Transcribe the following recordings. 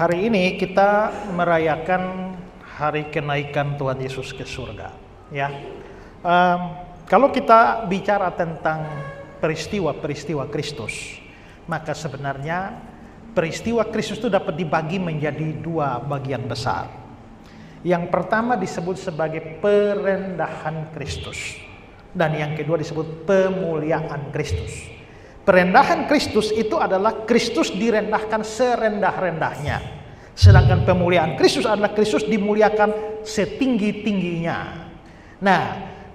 Hari ini kita merayakan hari kenaikan Tuhan Yesus ke surga. Ya, kalau kita bicara tentang peristiwa-peristiwa Kristus, maka sebenarnya peristiwa Kristus itu dapat dibagi menjadi dua bagian besar. Yang pertama disebut sebagai perendahan Kristus, dan yang kedua disebut pemuliaan Kristus. Perendahan Kristus itu adalah Kristus direndahkan serendah-rendahnya. Sedangkan pemuliaan Kristus adalah Kristus dimuliakan setinggi-tingginya. Nah,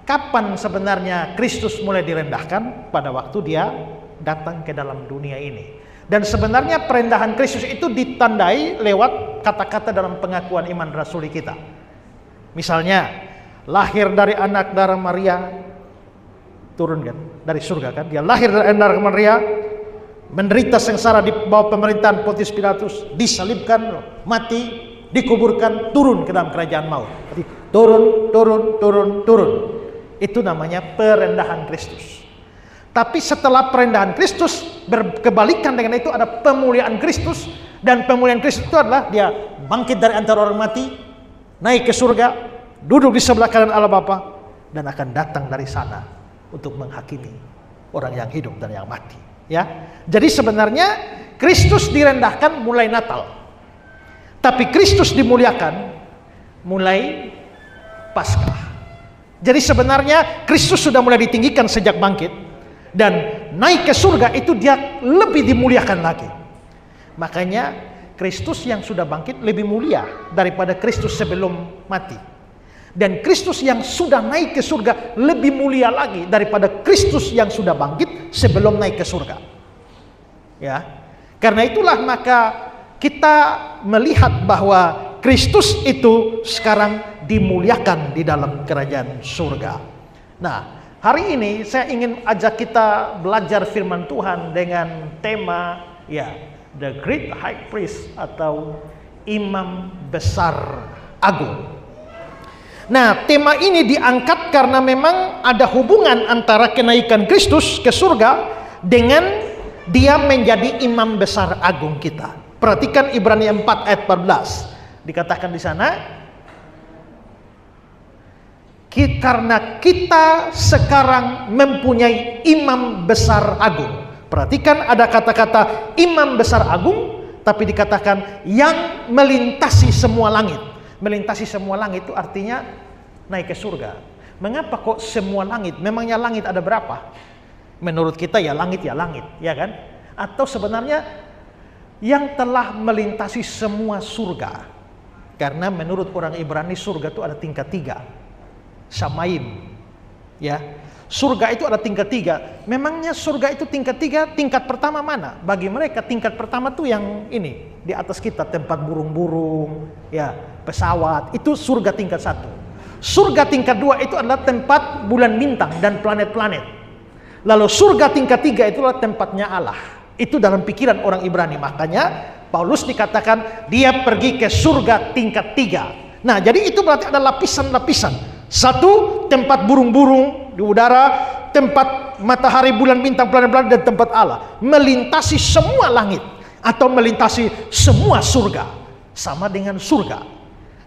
kapan sebenarnya Kristus mulai direndahkan? Pada waktu dia datang ke dalam dunia ini. Dan sebenarnya perendahan Kristus itu ditandai lewat kata-kata dalam pengakuan iman rasuli kita. Misalnya, lahir dari anak darah Maria, turun kan dari surga kan, dia lahir dari darah Maria, menderita sengsara di bawah pemerintahan Pontius Pilatus, disalibkan, mati, dikuburkan, turun ke dalam kerajaan maut. Jadi, turun. Itu namanya perendahan Kristus. Tapi setelah perendahan Kristus, berkebalikan dengan itu ada pemuliaan Kristus. Dan pemuliaan Kristus itu adalah dia bangkit dari antara orang mati, naik ke surga, duduk di sebelah kanan Allah Bapa, dan akan datang dari sana untuk menghakimi orang yang hidup dan yang mati. Ya, jadi sebenarnya Kristus direndahkan mulai Natal, tapi Kristus dimuliakan mulai Paskah. Jadi sebenarnya Kristus sudah mulai ditinggikan sejak bangkit, dan naik ke surga itu dia lebih dimuliakan lagi. Makanya Kristus yang sudah bangkit lebih mulia daripada Kristus sebelum mati. Dan Kristus yang sudah naik ke surga lebih mulia lagi daripada Kristus yang sudah bangkit sebelum naik ke surga. Ya, karena itulah maka kita melihat bahwa Kristus itu sekarang dimuliakan di dalam kerajaan surga. Nah, hari ini saya ingin ajak kita belajar firman Tuhan dengan tema ya, The Great High Priest atau Imam Besar Agung. Nah, tema ini diangkat karena memang ada hubungan antara kenaikan Kristus ke surga dengan dia menjadi imam besar agung kita. Perhatikan Ibrani 4 ayat 14. Dikatakan di sana, karena kita sekarang mempunyai imam besar agung. Perhatikan ada kata-kata imam besar agung, tapi dikatakan yang melintasi semua langit. Melintasi semua langit itu artinya naik ke surga. Mengapa kok semua langit? Memangnya langit ada berapa? Menurut kita ya langit, ya kan? Atau sebenarnya yang telah melintasi semua surga. Karena menurut orang Ibrani surga itu ada tingkat 3. Samaim. Ya. Surga itu ada tingkat 3. Memangnya surga itu tingkat 3, tingkat pertama mana? Bagi mereka tingkat pertama tuh yang ini, di atas kita tempat burung-burung, ya, pesawat, itu surga tingkat 1. Surga tingkat 2 itu adalah tempat bulan bintang dan planet-planet. Lalu surga tingkat 3 itulah tempatnya Allah. Itu dalam pikiran orang Ibrani. Makanya Paulus dikatakan dia pergi ke surga tingkat 3. Nah, jadi itu berarti ada lapisan-lapisan. 1, tempat burung-burung di udara, tempat matahari, bulan, bintang, planet-planet, dan tempat Allah. Melintasi semua langit atau melintasi semua surga. Sama dengan surga.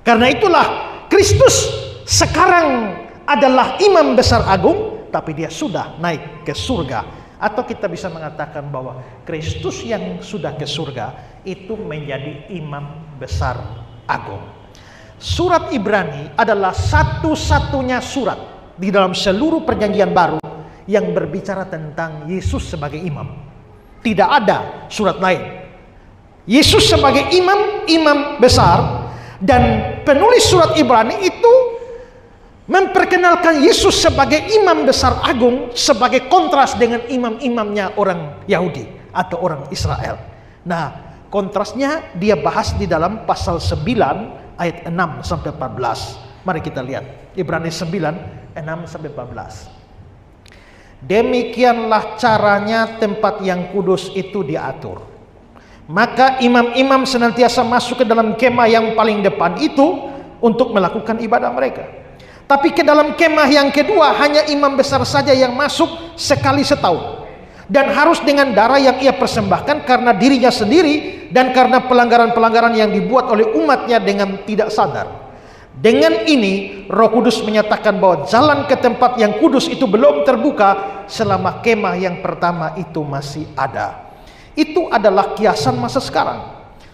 Karena itulah Kristus sekarang adalah imam besar agung, tapi dia sudah naik ke surga. Atau kita bisa mengatakan bahwa Kristus yang sudah ke surga itu menjadi imam besar agung. Surat Ibrani adalah satu-satunya surat di dalam seluruh perjanjian baru yang berbicara tentang Yesus sebagai imam. Tidak ada surat lain. Yesus sebagai imam besar, dan penulis surat Ibrani itu memperkenalkan Yesus sebagai imam besar agung sebagai kontras dengan imam-imamnya orang Yahudi atau orang Israel. Nah, kontrasnya dia bahas di dalam pasal 9 ayat 6 sampai 14. Mari kita lihat Ibrani 9 6 sampai 14. Demikianlah caranya tempat yang kudus itu diatur. Maka imam-imam senantiasa masuk ke dalam kemah yang paling depan itu untuk melakukan ibadah mereka. Tapi ke dalam kemah yang kedua hanya imam besar saja yang masuk sekali setahun. Dan harus dengan darah yang ia persembahkan karena dirinya sendiri dan karena pelanggaran-pelanggaran yang dibuat oleh umatnya dengan tidak sadar. Dengan ini Roh Kudus menyatakan bahwa jalan ke tempat yang kudus itu belum terbuka selama kemah yang pertama itu masih ada. Itu adalah kiasan masa sekarang,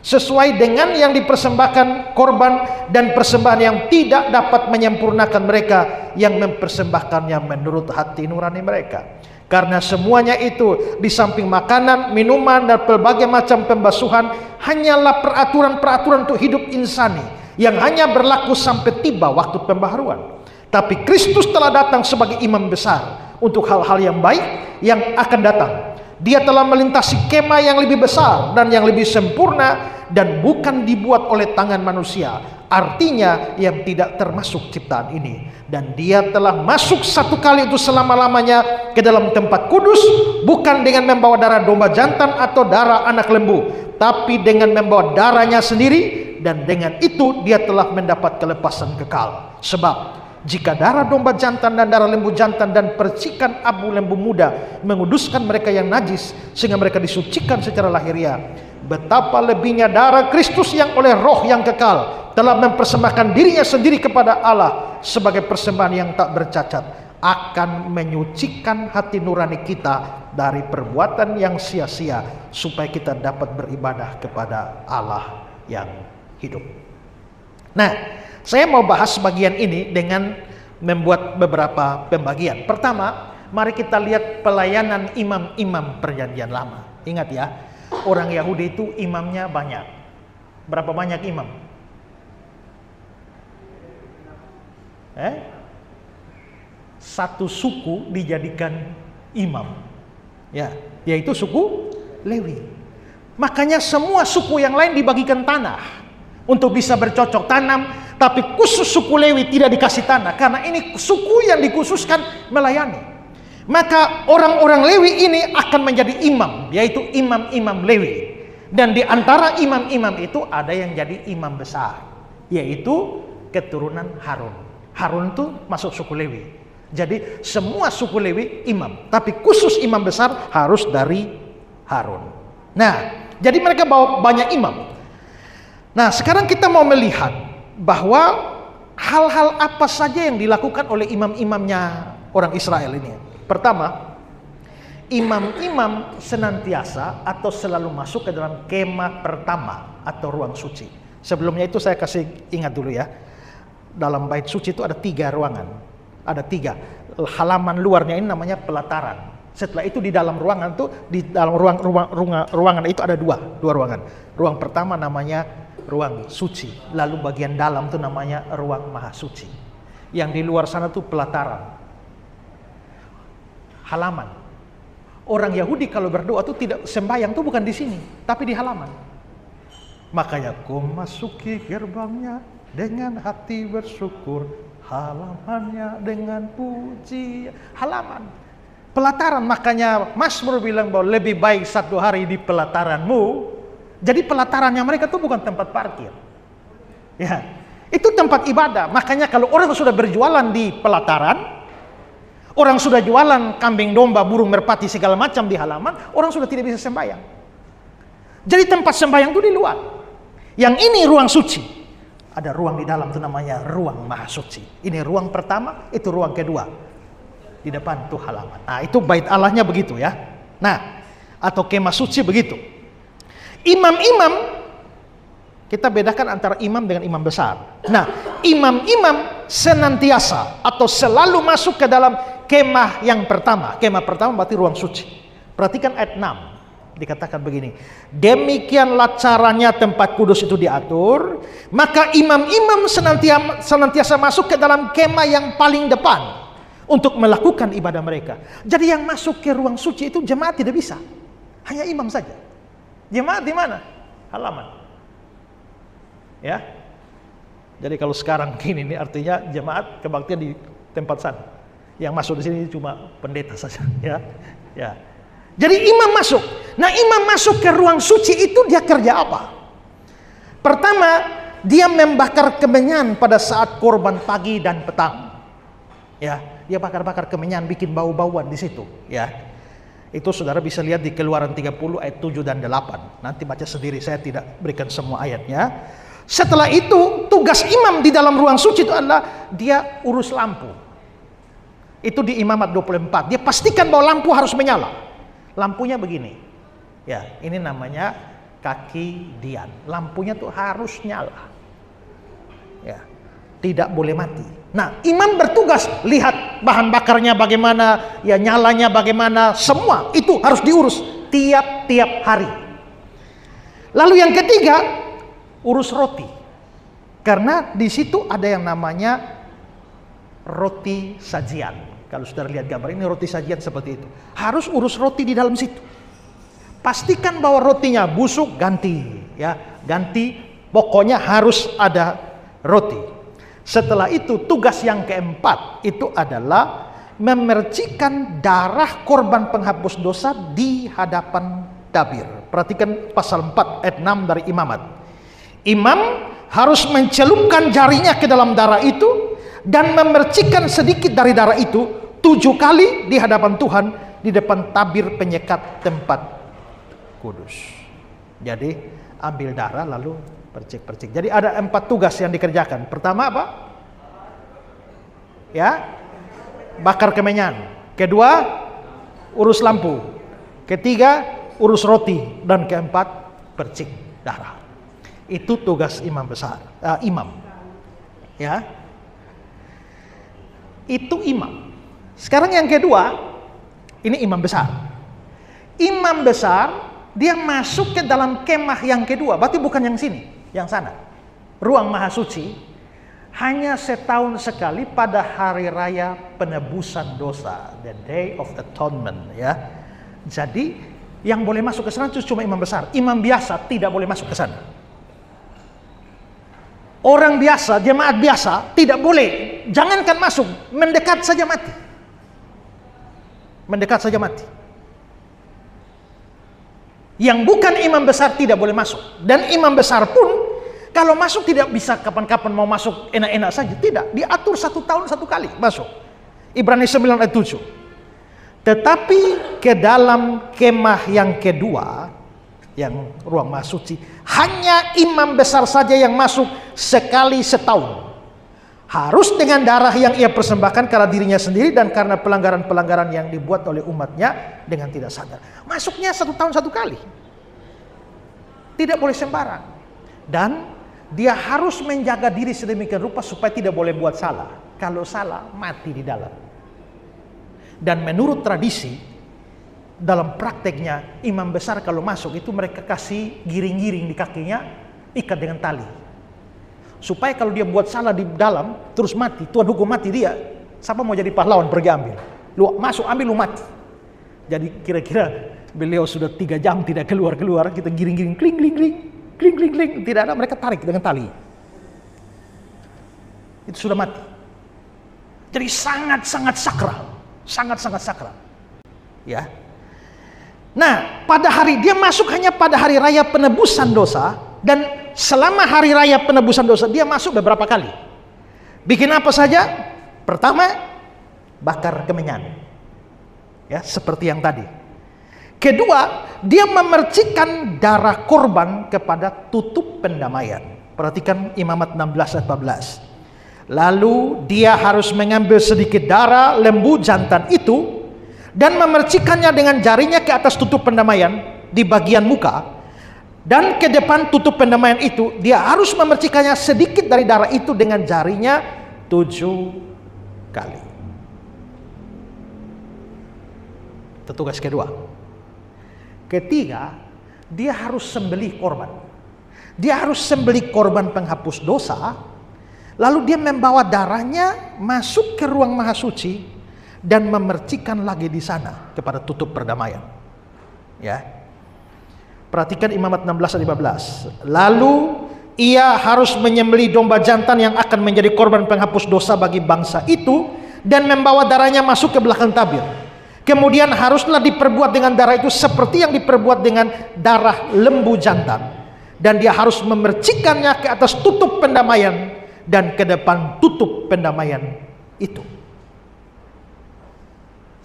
sesuai dengan yang dipersembahkan korban dan persembahan yang tidak dapat menyempurnakan mereka yang mempersembahkannya menurut hati nurani mereka. Karena semuanya itu di samping makanan, minuman, dan berbagai macam pembasuhan hanyalah peraturan-peraturan untuk hidup insani yang hanya berlaku sampai tiba waktu pembaharuan. Tapi Kristus telah datang sebagai imam besar untuk hal-hal yang baik yang akan datang. Dia telah melintasi kemah yang lebih besar dan yang lebih sempurna dan bukan dibuat oleh tangan manusia, artinya yang tidak termasuk ciptaan ini. Dan dia telah masuk satu kali itu selama-lamanya ke dalam tempat kudus, bukan dengan membawa darah domba jantan atau darah anak lembu, tapi dengan membawa darahnya sendiri, dan dengan itu dia telah mendapat kelepasan kekal. Sebab jika darah domba jantan dan darah lembu jantan dan percikan abu lembu muda menguduskan mereka yang najis sehingga mereka disucikan secara lahiriah, betapa lebihnya darah Kristus yang oleh Roh yang kekal telah mempersembahkan dirinya sendiri kepada Allah sebagai persembahan yang tak bercacat, akan menyucikan hati nurani kita dari perbuatan yang sia-sia supaya kita dapat beribadah kepada Allah yang hidup. Nah, saya mau bahas bagian ini dengan membuat beberapa pembagian. Pertama, mari kita lihat pelayanan imam-imam perjanjian lama. Ingat ya, orang Yahudi itu imamnya banyak. Berapa banyak imam? Satu suku dijadikan imam, ya, yaitu suku Lewi. Makanya semua suku yang lain dibagikan tanah untuk bisa bercocok tanam, tapi khusus suku Lewi tidak dikasih tanah karena ini suku yang dikhususkan melayani. Maka orang-orang Lewi ini akan menjadi imam, yaitu imam-imam Lewi. Dan di antara imam-imam itu ada yang jadi imam besar, yaitu keturunan Harun. Harun itu masuk suku Lewi. Jadi semua suku Lewi imam, tapi khusus imam besar harus dari Harun. Nah, jadi mereka bawa banyak imam. Nah, sekarang kita mau melihat bahwa hal-hal apa saja yang dilakukan oleh imam-imamnya orang Israel ini. Pertama, imam-imam senantiasa atau selalu masuk ke dalam kemah pertama atau ruang suci. Sebelumnya itu saya kasih ingat dulu ya. Dalam bait suci itu ada 3 ruangan. Ada 3. Halaman luarnya ini namanya pelataran. Setelah itu di dalam ruangan itu, di dalam ruangan itu ada dua ruangan. Ruang pertama namanya ruang suci. Lalu bagian dalam itu namanya ruang maha suci. Yang di luar sana itu pelataran. Halaman. Orang Yahudi kalau berdoa itu tidak sembahyang itu bukan di sini, tapi di halaman. Makanya ku masuki gerbangnya dengan hati bersyukur, halamannya dengan puji. Halaman, pelataran. Makanya Mazmur bilang bahwa lebih baik 1 hari di pelataranmu. Jadi pelatarannya mereka itu bukan tempat parkir, ya, itu tempat ibadah. Makanya kalau orang sudah berjualan di pelataran, orang sudah jualan kambing domba, burung merpati segala macam di halaman, orang sudah tidak bisa sembahyang. Jadi tempat sembahyang itu di luar. Yang ini ruang suci. Ada ruang di dalam itu namanya ruang maha suci. Ini ruang pertama, itu ruang kedua. Di depan itu halaman. Nah, itu bait Allahnya begitu ya. Nah, atau kemah suci begitu. Imam-imam, kita bedakan antara imam dengan imam besar. Nah, imam-imam senantiasa atau selalu masuk ke dalam kemah yang pertama. Kemah pertama berarti ruang suci. Perhatikan ayat 6. Dikatakan begini, demikianlah caranya tempat kudus itu diatur, maka imam-imam senantiasa masuk ke dalam kemah yang paling depan untuk melakukan ibadah mereka. Jadi yang masuk ke ruang suci itu jemaat tidak bisa, hanya imam saja. Jemaat di mana? Halaman. Ya. Jadi kalau sekarang gini ini artinya jemaat kebaktian di tempat sana. Yang masuk di sini cuma pendeta saja, ya. Ya. Jadi imam masuk. Nah, imam masuk ke ruang suci itu dia kerja apa? Pertama, dia membakar kemenyan pada saat korban pagi dan petang. Ya, dia bakar-bakar kemenyan, bikin bau-bauan di situ, ya. Itu saudara bisa lihat di Keluaran 30 ayat 7 dan 8. Nanti baca sendiri, saya tidak berikan semua ayatnya. Setelah itu tugas imam di dalam ruang suci itu adalah dia urus lampu. Itu di Imamat 24. Dia pastikan bahwa lampu harus menyala. Lampunya begini. Ya, ini namanya kaki dian. Lampunya tuh harus nyala. Ya, tidak boleh mati. Nah, imam bertugas lihat bahan bakarnya bagaimana, ya nyalanya bagaimana, semua itu harus diurus tiap-tiap hari. Lalu yang ketiga, urus roti. Karena di situ ada yang namanya roti sajian. Kalau saudara lihat gambar ini roti sajian seperti itu. Harus urus roti di dalam situ. Pastikan bahwa rotinya busuk, ganti, ya, ganti. Pokoknya harus ada roti. Setelah itu tugas yang keempat itu adalah memercikan darah korban penghapus dosa di hadapan tabir. Perhatikan pasal 4 ayat 6 dari Imamat. Imam harus mencelupkan jarinya ke dalam darah itu dan memercikan sedikit dari darah itu 7 kali di hadapan Tuhan di depan tabir penyekat tempat kudus. Jadi ambil darah lalu percik-percik. Jadi ada 4 tugas yang dikerjakan. Pertama apa? Ya, bakar kemenyan. Kedua, urus lampu. Ketiga, urus roti. Dan keempat, percik darah. Itu tugas imam besar. Imam. Ya, itu imam. Sekarang yang kedua, ini imam besar. Imam besar dia masuk ke dalam kemah yang kedua. Berarti bukan yang sini, yang sana. Ruang maha suci hanya setahun sekali pada hari raya penebusan dosa, the Day of Atonement, ya. Jadi yang boleh masuk ke sana itu cuma imam besar. Imam biasa tidak boleh masuk ke sana. Orang biasa, jemaat biasa tidak boleh. Jangankan masuk, mendekat saja mati. Mendekat saja mati. Yang bukan imam besar tidak boleh masuk. Dan imam besar pun kalau masuk tidak bisa kapan-kapan mau masuk enak-enak saja. Tidak, diatur 1 tahun 1 kali masuk. Ibrani 9 ayat 7. Tetapi ke dalam kemah yang kedua, yang ruang maha suci, hanya imam besar saja yang masuk sekali setahun. Harus dengan darah yang ia persembahkan karena dirinya sendiri dan karena pelanggaran-pelanggaran yang dibuat oleh umatnya dengan tidak sadar. Masuknya 1 tahun 1 kali. Tidak boleh sembarang. Dan dia harus menjaga diri sedemikian rupa supaya tidak boleh buat salah. Kalau salah, mati di dalam. Dan menurut tradisi, dalam prakteknya imam besar kalau masuk itu mereka kasih giring-giring di kakinya, ikat dengan tali. Supaya kalau dia buat salah di dalam terus mati, Tuhan hukum mati dia. Siapa mau jadi pahlawan pergi ambil. Lu masuk ambil lu mati. Jadi kira-kira beliau sudah 3 jam tidak keluar-keluar, kita giring-giring kling kling kling kling kling kling, tidak ada, mereka tarik dengan tali. Itu sudah mati. Jadi sangat-sangat sakral. Sangat-sangat sakral. Ya. Nah, pada hari dia masuk hanya pada hari raya penebusan dosa, dan selama hari raya penebusan dosa dia masuk beberapa kali. Bikin apa saja? Pertama, bakar kemenyan. Ya, seperti yang tadi. Kedua, dia memercikan darah korban kepada tutup pendamaian. Perhatikan Imamat 16 ayat 14. Lalu dia harus mengambil sedikit darah lembu jantan itu dan memercikannya dengan jarinya ke atas tutup pendamaian di bagian muka, dan ke depan tutup pendamaian itu dia harus memercikannya sedikit dari darah itu dengan jarinya 7 kali. Itu tugas kedua. Ketiga, dia harus sembelih korban. Dia harus sembelih korban penghapus dosa. Lalu dia membawa darahnya masuk ke ruang maha suci dan memercikan lagi di sana kepada tutup perdamaian. Ya. Perhatikan Imamat 16 ayat 15. Lalu ia harus menyembelih domba jantan yang akan menjadi korban penghapus dosa bagi bangsa itu dan membawa darahnya masuk ke belakang tabir. Kemudian haruslah diperbuat dengan darah itu seperti yang diperbuat dengan darah lembu jantan, dan dia harus memercikannya ke atas tutup pendamaian dan ke depan tutup pendamaian itu.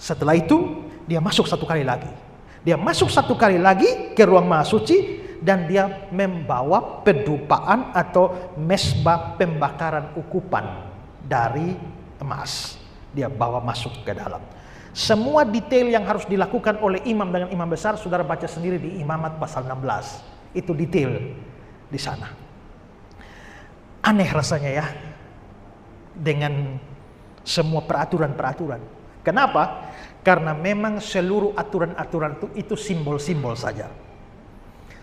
Setelah itu dia masuk satu kali lagi. Dia masuk satu kali lagi ke ruang maha suci dan dia membawa pedupaan atau mesbah pembakaran ukupan dari emas. Dia bawa masuk ke dalam. Semua detail yang harus dilakukan oleh imam dengan imam besar, saudara baca sendiri di Imamat pasal 16. Itu detail di sana. Aneh rasanya ya, dengan semua peraturan-peraturan. Kenapa? Karena memang seluruh aturan-aturan itu simbol-simbol saja.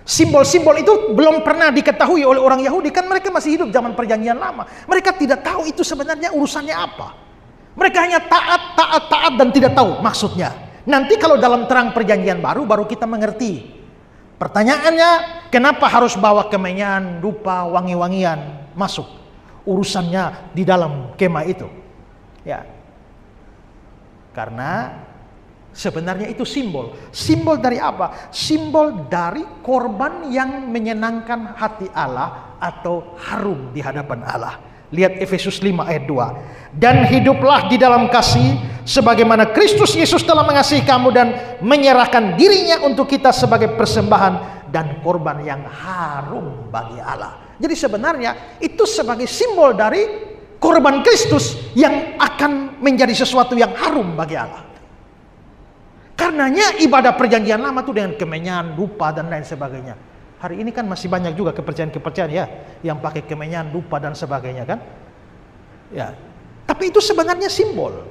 Simbol-simbol itu belum pernah diketahui oleh orang Yahudi, kan mereka masih hidup zaman perjanjian lama. Mereka tidak tahu itu sebenarnya urusannya apa. Mereka hanya taat dan tidak tahu maksudnya. Nanti kalau dalam terang perjanjian baru kita mengerti. Pertanyaannya, kenapa harus bawa kemenyan, dupa, wangi-wangian masuk? Urusannya di dalam kemah itu. Ya. Karena sebenarnya itu simbol. Simbol dari apa? Simbol dari korban yang menyenangkan hati Allah atau harum di hadapan Allah. Lihat Efesus 5 ayat 2. Dan hiduplah di dalam kasih sebagaimana Kristus Yesus telah mengasihi kamu dan menyerahkan dirinya untuk kita sebagai persembahan dan korban yang harum bagi Allah. Jadi sebenarnya itu sebagai simbol dari korban Kristus yang akan menjadi sesuatu yang harum bagi Allah. Karenanya ibadah perjanjian lama itu dengan kemenyan, dupa dan lain sebagainya. Hari ini kan masih banyak juga kepercayaan-kepercayaan ya yang pakai kemenyan, dupa dan sebagainya kan. Ya. Tapi itu sebenarnya simbol.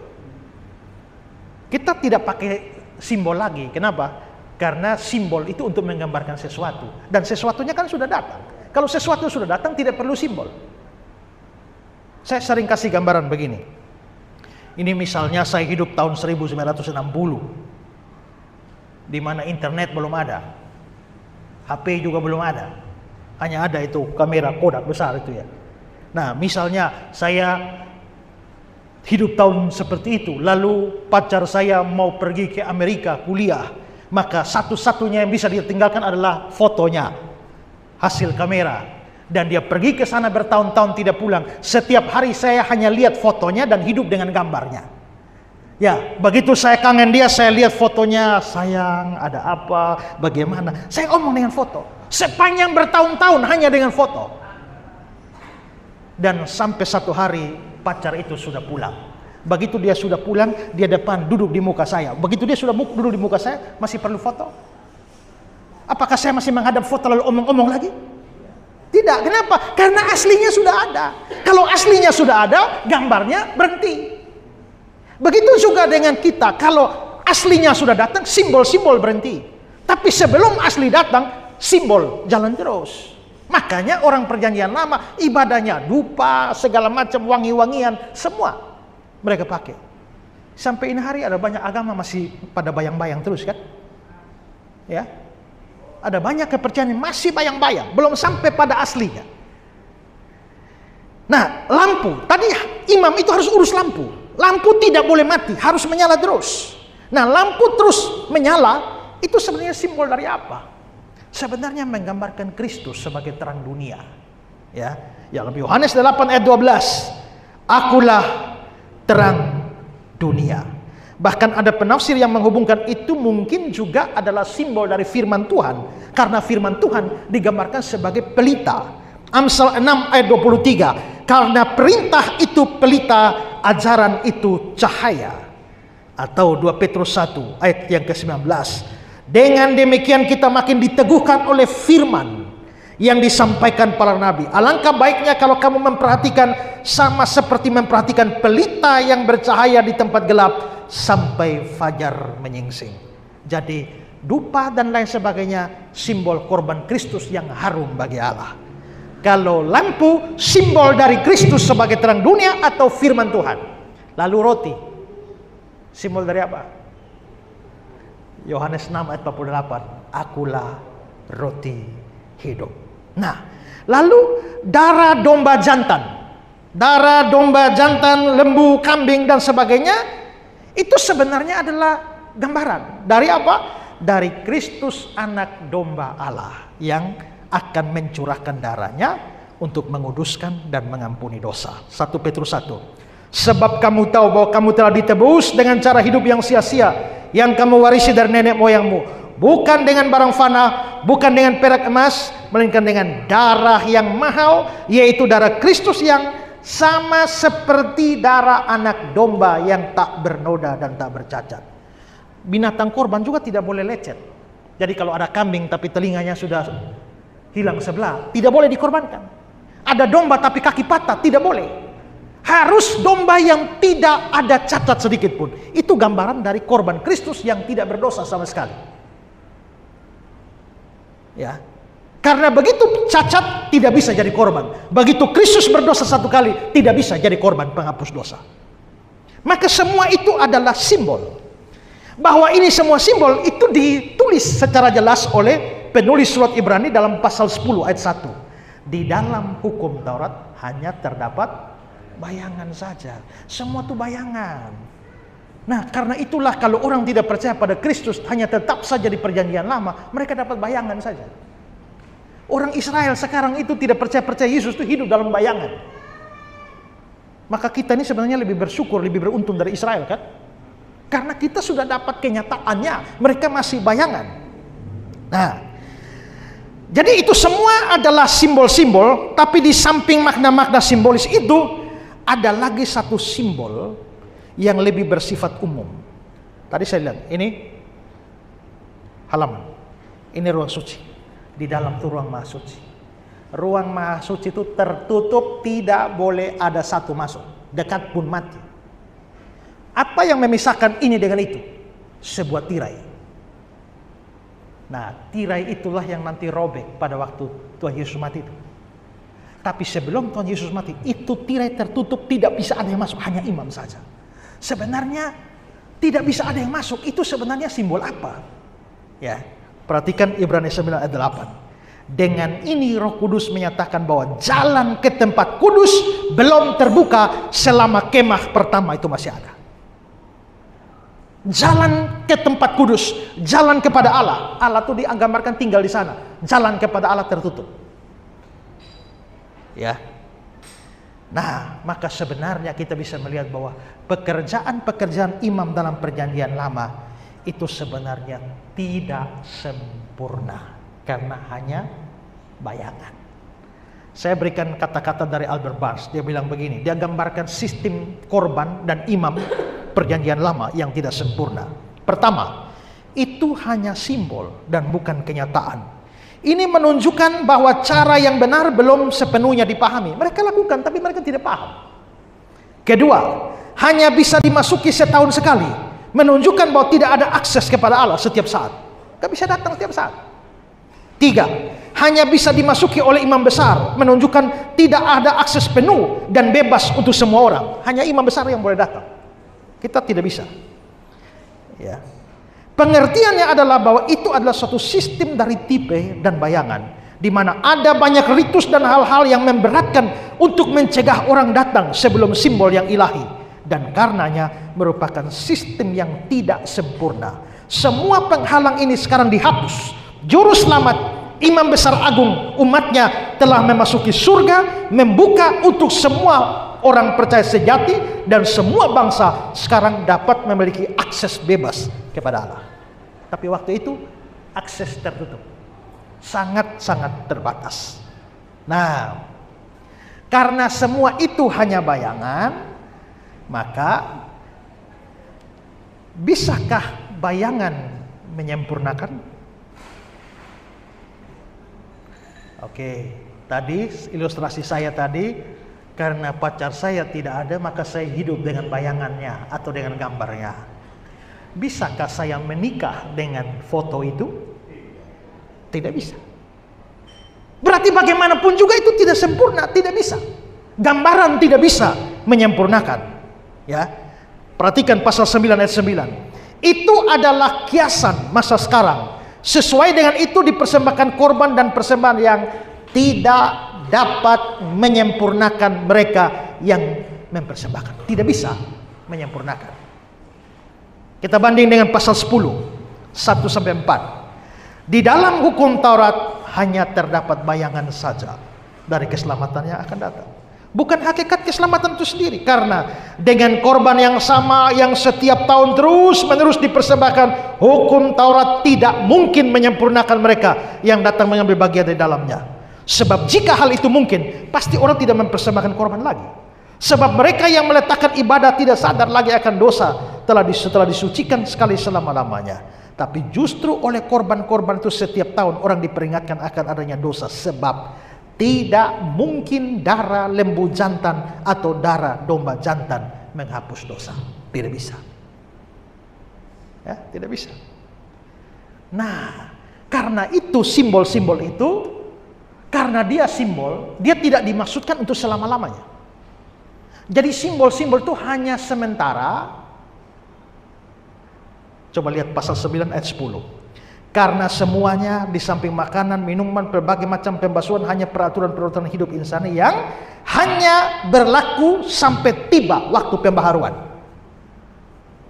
Kita tidak pakai simbol lagi. Kenapa? Karena simbol itu untuk menggambarkan sesuatu dan sesuatunya kan sudah datang. Kalau sesuatu sudah datang tidak perlu simbol. Saya sering kasih gambaran begini. Ini misalnya saya hidup tahun 1960, di mana internet belum ada, HP juga belum ada, hanya ada itu kamera Kodak besar itu ya. Nah, misalnya saya hidup tahun seperti itu, lalu pacar saya mau pergi ke Amerika kuliah, maka satu-satunya yang bisa dia tinggalkan adalah fotonya, hasil kamera. Dan dia pergi ke sana bertahun-tahun tidak pulang. Setiap hari saya hanya lihat fotonya dan hidup dengan gambarnya. Ya, begitu saya kangen dia, saya lihat fotonya, sayang, ada apa, bagaimana. Saya omong dengan foto. Sepanjang bertahun-tahun hanya dengan foto. Dan sampai satu hari pacar itu sudah pulang. Begitu dia sudah pulang, dia depan duduk di muka saya. Begitu dia sudah duduk di muka saya, masih perlu foto? Apakah saya masih menghadap foto lalu omong-omong lagi? Tidak, kenapa? Karena aslinya sudah ada. Kalau aslinya sudah ada, gambarnya berhenti. Begitu juga dengan kita. Kalau aslinya sudah datang, simbol-simbol berhenti. Tapi sebelum asli datang, simbol jalan terus. Makanya orang perjanjian lama, ibadahnya dupa, segala macam wangi-wangian, semua mereka pakai. Sampai ini hari ada banyak agama masih pada bayang-bayang terus kan? Ya. Ada banyak kepercayaan yang masih bayang-bayang, belum sampai pada aslinya. Nah, lampu. Tadi imam itu harus urus lampu. Lampu tidak boleh mati, harus menyala terus. Nah, lampu terus menyala, itu sebenarnya simbol dari apa? Sebenarnya menggambarkan Kristus sebagai terang dunia. Ya, dalam Yohanes 8 ayat 12. Akulah terang dunia. Bahkan ada penafsir yang menghubungkan itu mungkin juga adalah simbol dari firman Tuhan. Karena firman Tuhan digambarkan sebagai pelita. Amsal 6 ayat 23. Karena perintah itu pelita, ajaran itu cahaya. Atau 2 Petrus 1 ayat yang ke-19. Dengan demikian kita makin diteguhkan oleh firman yang disampaikan para nabi. Alangkah baiknya kalau kamu memperhatikan sama seperti memperhatikan pelita yang bercahaya di tempat gelap sampai fajar menyingsing. Jadi dupa dan lain sebagainya simbol korban Kristus yang harum bagi Allah. Kalau lampu simbol dari Kristus sebagai terang dunia atau firman Tuhan. Lalu roti simbol dari apa? Yohanes 6 ayat 48. Akulah roti hidup. Nah, lalu darah domba jantan. Darah domba jantan, lembu, kambing dan sebagainya itu sebenarnya adalah gambaran dari apa? Dari Kristus anak domba Allah yang akan mencurahkan darahnya untuk menguduskan dan mengampuni dosa. 1 Petrus 1. Sebab kamu tahu bahwa kamu telah ditebus dengan cara hidup yang sia-sia, yang kamu warisi dari nenek moyangmu, bukan dengan barang fana, bukan dengan perak emas, melainkan dengan darah yang mahal, yaitu darah Kristus yang sama seperti darah anak domba yang tak bernoda dan tak bercacat. Binatang korban juga tidak boleh lecet. Jadi kalau ada kambing tapi telinganya sudah hilang sebelah, tidak boleh dikorbankan. Ada domba tapi kaki patah, tidak boleh. Harus domba yang tidak ada cacat sedikit pun. Itu gambaran dari korban Kristus yang tidak berdosa sama sekali. Ya. Karena begitu cacat tidak bisa jadi korban. Begitu Kristus berdosa satu kali tidak bisa jadi korban penghapus dosa. Maka semua itu adalah simbol. Bahwa ini semua simbol itu ditulis secara jelas oleh penulis surat Ibrani dalam pasal 10 ayat 1. Di dalam hukum Taurat hanya terdapat bayangan saja. Semua itu bayangan. Nah, karena itulah kalau orang tidak percaya pada Kristus, hanya tetap saja di perjanjian lama, mereka dapat bayangan saja. Orang Israel sekarang itu tidak percaya Yesus, itu hidup dalam bayangan. Maka kita ini sebenarnya lebih bersyukur, lebih beruntung dari Israel, kan? Karena kita sudah dapat kenyataannya, mereka masih bayangan. Nah, jadi itu semua adalah simbol-simbol, tapi di samping makna-makna simbolis itu ada lagi satu simbol yang lebih bersifat umum. Tadi saya lihat, ini halaman, ini ruang suci. Di dalam itu ruang maha suci. Ruang maha suci itu tertutup, tidak boleh ada satu masuk. Dekat pun mati. Apa yang memisahkan ini dengan itu? Sebuah tirai. Nah, tirai itulah yang nanti robek pada waktu Tuhan Yesus mati itu. Tapi sebelum Tuhan Yesus mati, itu tirai tertutup, tidak bisa ada yang masuk, hanya imam saja. Sebenarnya tidak bisa ada yang masuk, itu sebenarnya simbol apa? Ya, perhatikan Ibrani 9 ayat 8. Dengan ini Roh Kudus menyatakan bahwa jalan ke tempat kudus belum terbuka selama kemah pertama itu masih ada. Jalan ke tempat kudus, jalan kepada Allah. Allah itu digambarkan tinggal di sana. Jalan kepada Allah tertutup. Ya. Nah, maka sebenarnya kita bisa melihat bahwa pekerjaan-pekerjaan imam dalam perjanjian lama itu sebenarnya tidak sempurna karena hanya bayangan. Saya berikan kata-kata dari Albert Barnes. Dia bilang begini, dia gambarkan sistem korban dan imam perjanjian lama yang tidak sempurna. Pertama, itu hanya simbol dan bukan kenyataan. Ini menunjukkan bahwa cara yang benar belum sepenuhnya dipahami. Mereka lakukan tapi mereka tidak paham. Kedua, hanya bisa dimasuki setahun sekali. Menunjukkan bahwa tidak ada akses kepada Allah setiap saat. Gak bisa datang setiap saat. Tiga, hanya bisa dimasuki oleh imam besar. Menunjukkan tidak ada akses penuh dan bebas untuk semua orang. Hanya imam besar yang boleh datang. Kita tidak bisa. Ya. Pengertiannya adalah bahwa itu adalah suatu sistem dari tipe dan bayangan, di mana ada banyak ritus dan hal-hal yang memberatkan untuk mencegah orang datang sebelum simbol yang ilahi, dan karenanya merupakan sistem yang tidak sempurna. Semua penghalang ini sekarang dihapus. Juru selamat, imam besar agung, umatnya telah memasuki surga, membuka untuk semua orang percaya sejati dan semua bangsa sekarang dapat memiliki akses bebas kepada Allah. Tapi waktu itu akses tertutup, sangat-sangat terbatas. Nah, karena semua itu hanya bayangan, maka bisakah bayangan menyempurnakan? Oke, tadi ilustrasi saya tadi, karena pacar saya tidak ada, maka saya hidup dengan bayangannya atau dengan gambarnya. Bisakah saya menikah dengan foto itu? Tidak bisa. Berarti bagaimanapun juga itu tidak sempurna, tidak bisa. Gambaran tidak bisa menyempurnakan. Ya, perhatikan pasal 9 ayat 9. Itu adalah kiasan masa sekarang. Sesuai dengan itu dipersembahkan korban dan persembahan yang tidak dapat menyempurnakan mereka yang mempersembahkan. Tidak bisa menyempurnakan. Kita banding dengan pasal 10 1-4. Di dalam hukum Taurat hanya terdapat bayangan saja dari keselamatan yang akan datang. Bukan hakikat keselamatan itu sendiri. Karena dengan korban yang sama yang setiap tahun terus-menerus dipersembahkan, hukum Taurat tidak mungkin menyempurnakan mereka yang datang mengambil bagian di dalamnya. Sebab jika hal itu mungkin, pasti orang tidak mempersembahkan korban lagi. Sebab mereka yang meletakkan ibadah tidak sadar lagi akan dosa setelah disucikan sekali selama-lamanya. Tapi justru oleh korban-korban itu setiap tahun orang diperingatkan akan adanya dosa. Sebab tidak mungkin darah lembu jantan atau darah domba jantan menghapus dosa. Tidak bisa. Ya, tidak bisa. Nah, karena itu simbol-simbol itu, karena dia simbol, dia tidak dimaksudkan untuk selama-lamanya. Jadi simbol-simbol itu hanya sementara. Coba lihat pasal 9 ayat 10. Karena semuanya di samping makanan, minuman, berbagai macam pembasuhan hanya peraturan-peraturan hidup insani yang hanya berlaku sampai tiba waktu pembaharuan.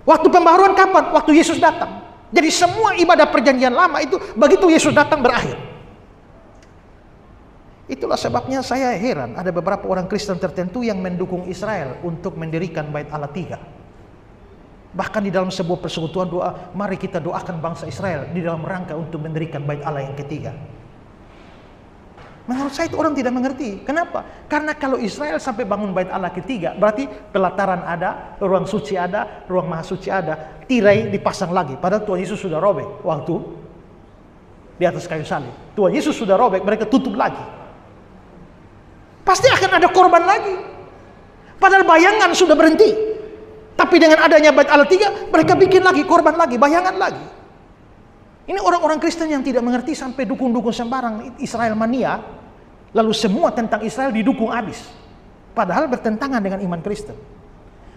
Waktu pembaharuan kapan? Waktu Yesus datang. Jadi semua ibadah perjanjian lama itu begitu Yesus datang berakhir. Itulah sebabnya saya heran ada beberapa orang Kristen tertentu yang mendukung Israel untuk mendirikan Bait Allah III. Bahkan di dalam sebuah persekutuan doa, mari kita doakan bangsa Israel di dalam rangka untuk mendirikan Bait Allah yang ketiga. Menurut saya itu orang tidak mengerti. Kenapa? Karena kalau Israel sampai bangun Bait Allah ketiga, berarti pelataran ada, ruang suci ada, ruang maha suci ada, tirai dipasang lagi. Padahal Tuhan Yesus sudah robek waktu di atas kayu salib. Tuhan Yesus sudah robek, mereka tutup lagi. Pasti akan ada korban lagi. Padahal bayangan sudah berhenti. Tapi dengan adanya Bait Allah III, mereka bikin lagi, korban lagi, bayangan lagi. Ini orang-orang Kristen yang tidak mengerti sampai dukung-dukung sembarang Israel mania. Lalu semua tentang Israel didukung habis. Padahal bertentangan dengan iman Kristen.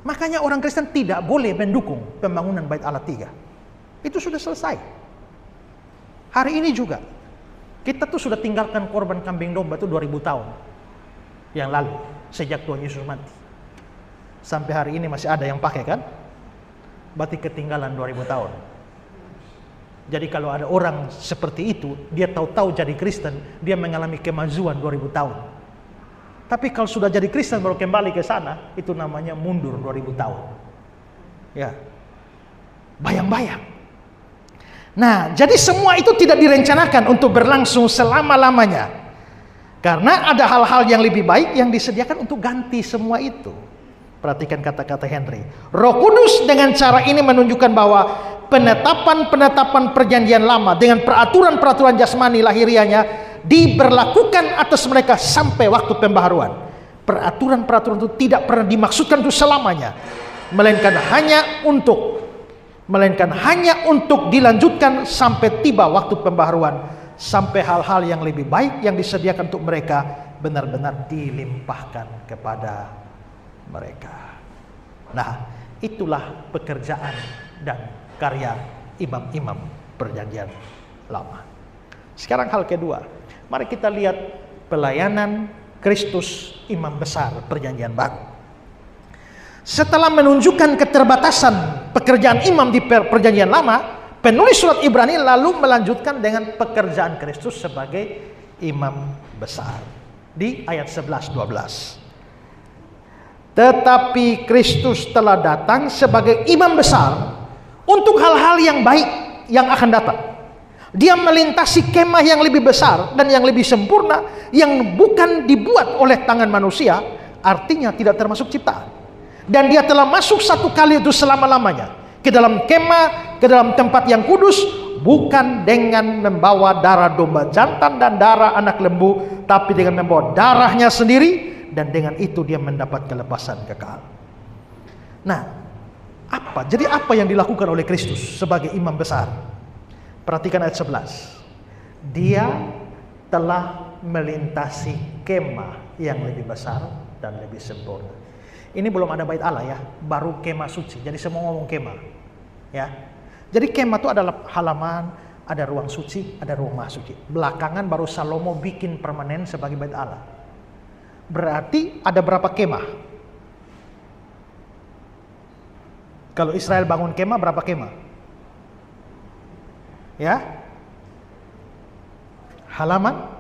Makanya orang Kristen tidak boleh mendukung pembangunan Bait Allah III. Itu sudah selesai. Hari ini juga, kita tuh sudah tinggalkan korban kambing domba itu 2000 tahun yang lalu, sejak Tuhan Yesus mati. Sampai hari ini masih ada yang pakai kan? Berarti ketinggalan 2000 tahun. Jadi kalau ada orang seperti itu, dia tahu-tahu jadi Kristen, dia mengalami kemajuan 2000 tahun. Tapi kalau sudah jadi Kristen baru kembali ke sana, itu namanya mundur 2000 tahun. Ya. Bayang-bayang. Nah, jadi semua itu tidak direncanakan untuk berlangsung selama-lamanya. Karena ada hal-hal yang lebih baik yang disediakan untuk ganti semua itu. Perhatikan kata-kata Henry. Roh Kudus dengan cara ini menunjukkan bahwa penetapan-penetapan perjanjian lama dengan peraturan-peraturan jasmani lahiriahnya diberlakukan atas mereka sampai waktu pembaharuan. Peraturan-peraturan itu tidak pernah dimaksudkan untuk selamanya, melainkan hanya untuk dilanjutkan sampai tiba waktu pembaharuan, sampai hal-hal yang lebih baik yang disediakan untuk mereka benar-benar dilimpahkan kepada mereka. Nah, itulah pekerjaan dan karya imam-imam perjanjian lama. Sekarang hal kedua, mari kita lihat pelayanan Kristus imam besar perjanjian baru. Setelah menunjukkan keterbatasan pekerjaan imam di perjanjian lama, penulis surat Ibrani lalu melanjutkan dengan pekerjaan Kristus sebagai imam besar di ayat 11-12. Tetapi Kristus telah datang sebagai imam besar untuk hal-hal yang baik yang akan datang. Dia melintasi kemah yang lebih besar dan yang lebih sempurna, yang bukan dibuat oleh tangan manusia, artinya tidak termasuk ciptaan. Dan dia telah masuk satu kali itu selama-lamanya ke dalam kemah, ke dalam tempat yang kudus, bukan dengan membawa darah domba jantan dan darah anak lembu, tapi dengan membawa darahnya sendiri. Dan dengan itu dia mendapat kelepasan kekal. Nah, jadi apa yang dilakukan oleh Kristus sebagai imam besar? Perhatikan ayat 11. Dia telah melintasi kemah yang lebih besar dan lebih sempurna. Ini belum ada Bait Allah ya, baru kemah suci. Jadi semua ngomong kemah. Ya. Jadi kemah itu adalah halaman, ada ruang suci, ada ruang maha suci. Belakangan baru Salomo bikin permanen sebagai Bait Allah. Berarti ada berapa kemah? Kalau Israel bangun kemah, berapa kemah? Ya, halaman,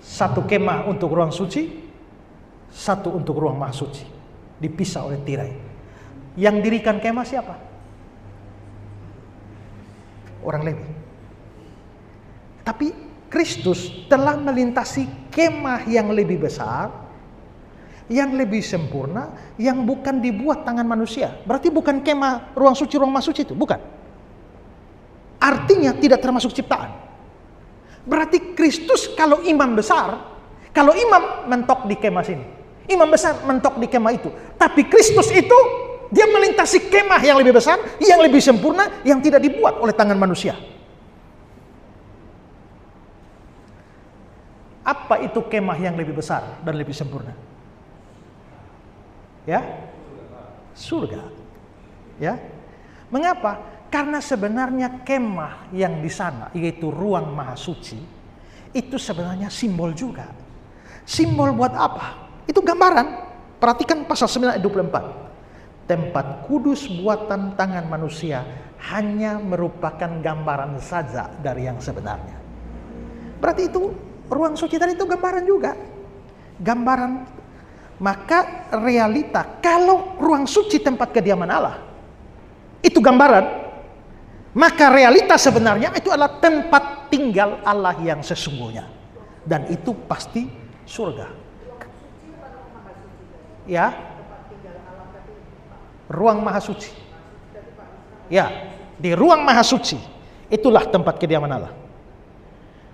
satu kemah untuk ruang suci, satu untuk ruang maha suci, dipisah oleh tirai. Yang dirikan kemah siapa? Orang Lewi. Tapi Kristus telah melintasi kemah yang lebih besar, yang lebih sempurna, yang bukan dibuat tangan manusia. Berarti bukan kemah ruang suci, ruang maha suci itu, bukan. Artinya tidak termasuk ciptaan. Berarti Kristus kalau imam besar, kalau imam mentok di kemah sini, imam besar mentok di kemah itu. Tapi Kristus itu, dia melintasi kemah yang lebih besar, yang lebih sempurna, yang tidak dibuat oleh tangan manusia. Apa itu kemah yang lebih besar dan lebih sempurna? Ya, surga. Ya, mengapa? Karena sebenarnya kemah yang di sana, yaitu ruang maha suci, itu sebenarnya simbol juga. Simbol buat apa? Itu gambaran. Perhatikan pasal 9 ayat 24. Tempat kudus buatan tangan manusia hanya merupakan gambaran saja dari yang sebenarnya. Berarti itu ruang suci tadi itu gambaran juga. Gambaran. Maka realita, kalau ruang suci tempat kediaman Allah itu gambaran, maka realita sebenarnya itu adalah tempat tinggal Allah yang sesungguhnya. Dan itu pasti surga. Ya, ruang maha suci. Ya, di ruang maha suci itulah tempat kediaman Allah.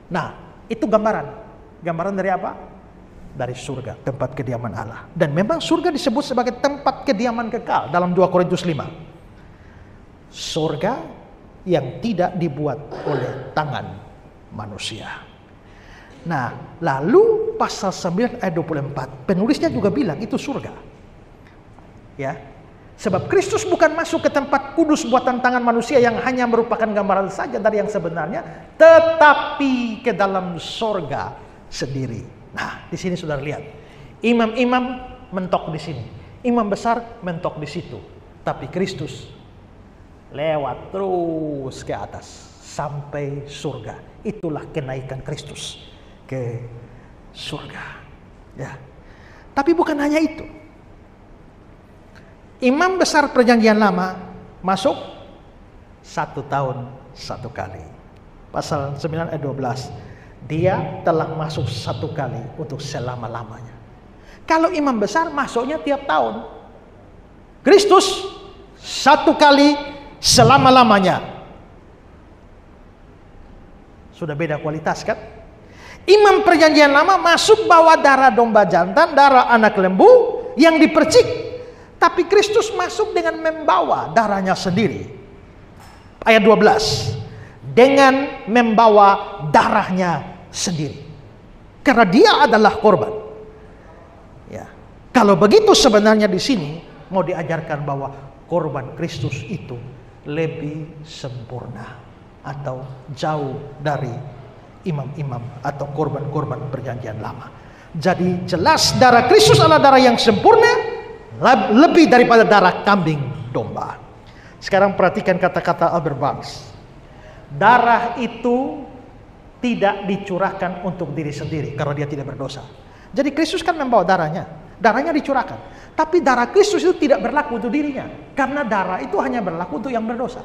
Nah, itu gambaran. Gambaran dari apa? Dari surga, tempat kediaman Allah. Dan memang surga disebut sebagai tempat kediaman kekal dalam 2 Korintus 5. Surga yang tidak dibuat oleh tangan manusia. Nah, lalu pasal 9 ayat 24, penulisnya juga bilang itu surga. Ya. Sebab Kristus bukan masuk ke tempat kudus buatan tangan manusia yang hanya merupakan gambaran saja dari yang sebenarnya, tetapi ke dalam surga sendiri. Nah, di sini sudah lihat. Imam-imam mentok di sini. Imam besar mentok di situ. Tapi Kristus lewat terus ke atas sampai surga. Itulah kenaikan Kristus ke surga. Ya. Tapi bukan hanya itu. Imam besar perjanjian lama masuk 1 tahun 1 kali. Pasal 9 ayat 12. Dia telah masuk 1 kali untuk selama-lamanya. Kalau imam besar masuknya tiap tahun. Kristus 1 kali selama-lamanya. Sudah beda kualitas kan? Imam perjanjian lama masuk bawa darah domba jantan, darah anak lembu yang dipercik. Tapi Kristus masuk dengan membawa darahnya sendiri. Ayat 12. Dengan membawa darahnya sendiri. Karena dia adalah korban. Ya. Kalau begitu sebenarnya di sini mau diajarkan bahwa korban Kristus itu lebih sempurna atau jauh dari imam-imam atau korban-korban perjanjian lama. Jadi jelas darah Kristus adalah darah yang sempurna, lebih daripada darah kambing domba. Sekarang perhatikan kata-kata Albert Barnes. Darah itu tidak dicurahkan untuk diri sendiri karena dia tidak berdosa. Jadi Kristus kan membawa darahnya. Darahnya dicurahkan. Tapi darah Kristus itu tidak berlaku untuk dirinya. Karena darah itu hanya berlaku untuk yang berdosa.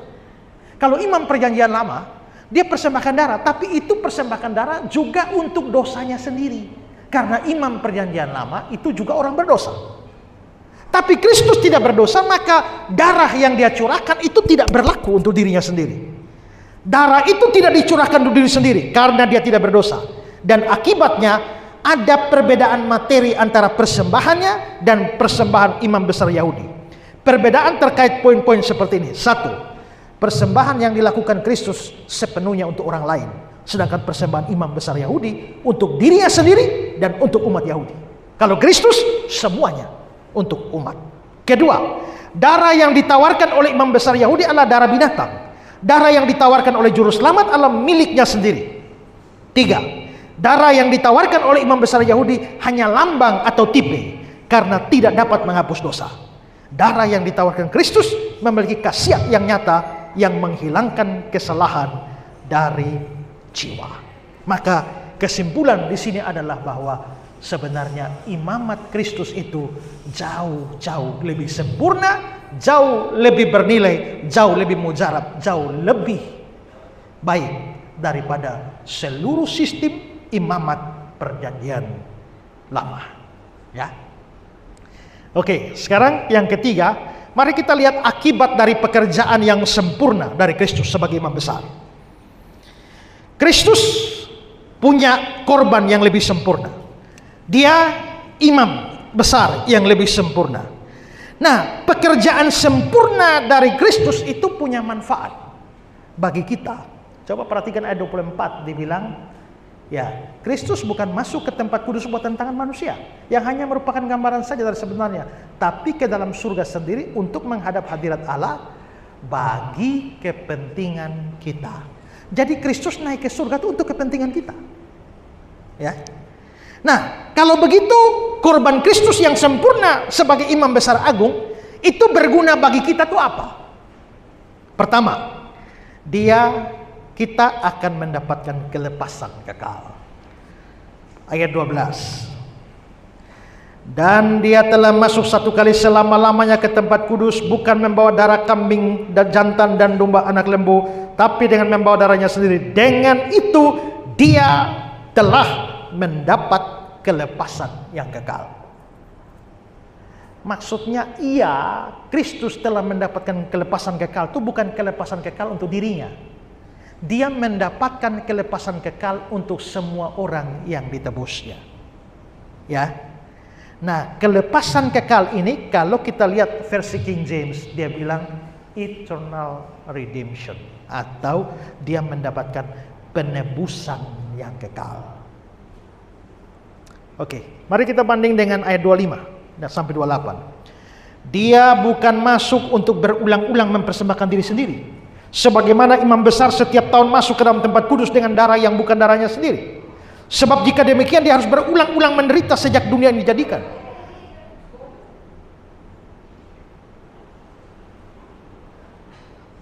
Kalau imam perjanjian lama, dia persembahkan darah. Tapi itu persembahkan darah juga untuk dosanya sendiri. Karena imam perjanjian lama itu juga orang berdosa. Tapi Kristus tidak berdosa, maka darah yang dia curahkan itu tidak berlaku untuk dirinya sendiri. Darah itu tidak dicurahkan untuk diri sendiri karena dia tidak berdosa. Dan akibatnya ada perbedaan materi antara persembahannya dan persembahan imam besar Yahudi. Perbedaan terkait poin-poin seperti ini. 1. Persembahan yang dilakukan Kristus sepenuhnya untuk orang lain. Sedangkan persembahan imam besar Yahudi untuk dirinya sendiri dan untuk umat Yahudi. Kalau Kristus semuanya untuk umat. Kedua, darah yang ditawarkan oleh imam besar Yahudi adalah darah binatang. Darah yang ditawarkan oleh juru selamat adalah miliknya sendiri. 3. Darah yang ditawarkan oleh imam besar Yahudi hanya lambang atau tipe karena tidak dapat menghapus dosa. Darah yang ditawarkan Kristus memiliki khasiat yang nyata yang menghilangkan kesalahan dari jiwa. Maka kesimpulan di sini adalah bahwa sebenarnya imamat Kristus itu jauh-jauh lebih sempurna, jauh lebih bernilai, jauh lebih mujarab, jauh lebih baik daripada seluruh sistem imamat perjanjian lama. Ya. Oke, sekarang yang ketiga, mari kita lihat akibat dari pekerjaan yang sempurna dari Kristus sebagai imam besar. Kristus punya korban yang lebih sempurna. Dia imam besar yang lebih sempurna. Nah, pekerjaan sempurna dari Kristus itu punya manfaat bagi kita. Coba perhatikan ayat 24, dibilang, ya, Kristus bukan masuk ke tempat kudus buatan tangan manusia, yang hanya merupakan gambaran saja dari sebenarnya, tapi ke dalam surga sendiri untuk menghadap hadirat Allah bagi kepentingan kita. Jadi Kristus naik ke surga itu untuk kepentingan kita. Ya. Nah, kalau begitu korban Kristus yang sempurna sebagai imam besar agung itu berguna bagi kita tuh apa? Pertama, kita akan mendapatkan kelepasan kekal. Ayat 12. Dan dia telah masuk satu kali selama-lamanya ke tempat kudus, bukan membawa darah kambing dan jantan dan domba anak lembu, tapi dengan membawa darahnya sendiri. Dengan itu dia telah mendapat kelepasan yang kekal. Maksudnya Kristus telah mendapatkan kelepasan kekal itu bukan kelepasan kekal untuk dirinya. Dia mendapatkan kelepasan kekal untuk semua orang yang ditebusnya. Ya. Nah, kelepasan kekal ini kalau kita lihat versi King James, dia bilang eternal redemption, atau dia mendapatkan penebusan yang kekal. Oke, mari kita banding dengan ayat 25 dan sampai 28. Dia bukan masuk untuk berulang-ulang mempersembahkan diri sendiri, sebagaimana imam besar setiap tahun masuk ke dalam tempat kudus dengan darah yang bukan darahnya sendiri. Sebab jika demikian dia harus berulang-ulang menderita sejak dunia ini dijadikan.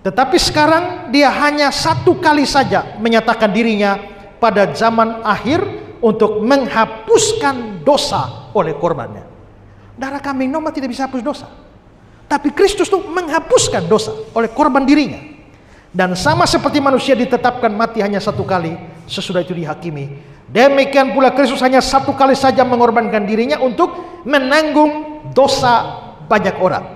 Tetapi sekarang dia hanya satu kali saja menyatakan dirinya pada zaman akhir untuk menghapuskan dosa oleh korbannya. Darah kambing domba tidak bisa hapus dosa, tapi Kristus itu menghapuskan dosa oleh korban dirinya. Dan sama seperti manusia ditetapkan mati hanya satu kali, sesudah itu dihakimi, demikian pula Kristus hanya satu kali saja mengorbankan dirinya untuk menanggung dosa banyak orang.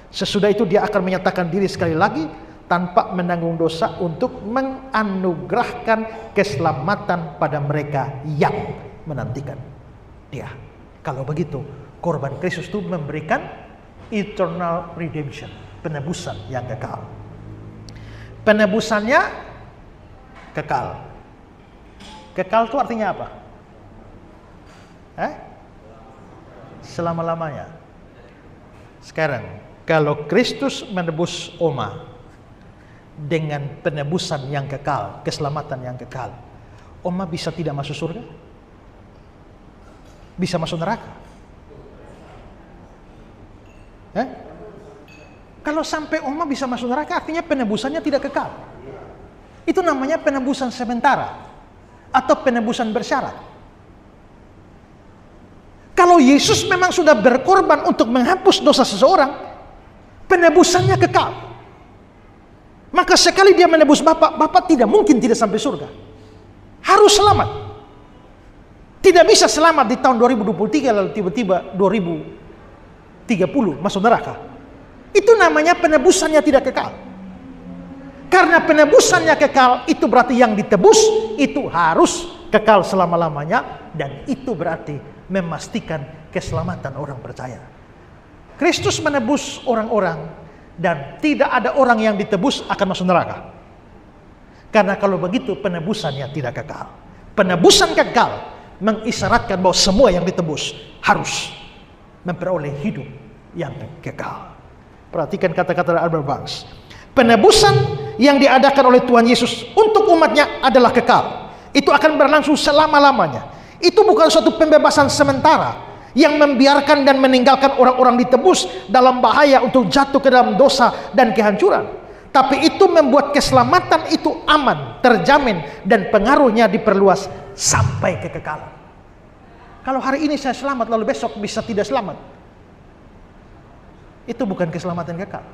Sesudah itu dia akan menyatakan diri sekali lagi tanpa menanggung dosa untuk menganugerahkan keselamatan pada mereka yang menantikan dia. Kalau begitu, korban Kristus itu memberikan eternal redemption, penebusan yang kekal. Penebusannya kekal. Kekal itu artinya apa? Selama-lamanya. Sekarang, kalau Kristus menebus Oma dengan penebusan yang kekal, keselamatan yang kekal, Oma bisa tidak masuk surga? Bisa masuk neraka? Kalau sampai Oma bisa masuk neraka, artinya penebusannya tidak kekal. Itu namanya penebusan sementara atau penebusan bersyarat. Kalau Yesus memang sudah berkorban untuk menghapus dosa seseorang, penebusannya kekal. Maka sekali dia menebus Bapak tidak mungkin tidak sampai surga. Harus selamat. Tidak bisa selamat di tahun 2023 lalu tiba-tiba 2030 masuk neraka. Itu namanya penebusannya tidak kekal. Karena penebusannya kekal, itu berarti yang ditebus itu harus kekal selama-lamanya, dan itu berarti memastikan keselamatan orang percaya. Kristus menebus orang-orang, dan tidak ada orang yang ditebus akan masuk neraka. Karena kalau begitu penebusannya tidak kekal. Penebusan kekal mengisyaratkan bahwa semua yang ditebus harus memperoleh hidup yang kekal. Perhatikan kata-kata Albert Banks. Penebusan yang diadakan oleh Tuhan Yesus untuk umatnya adalah kekal. Itu akan berlangsung selama-lamanya. Itu bukan suatu pembebasan sementara yang membiarkan dan meninggalkan orang-orang ditebus dalam bahaya untuk jatuh ke dalam dosa dan kehancuran. Tapi itu membuat keselamatan itu aman, terjamin, dan pengaruhnya diperluas sampai kekekalan. Kalau hari ini saya selamat lalu besok bisa tidak selamat, itu bukan keselamatan kekal.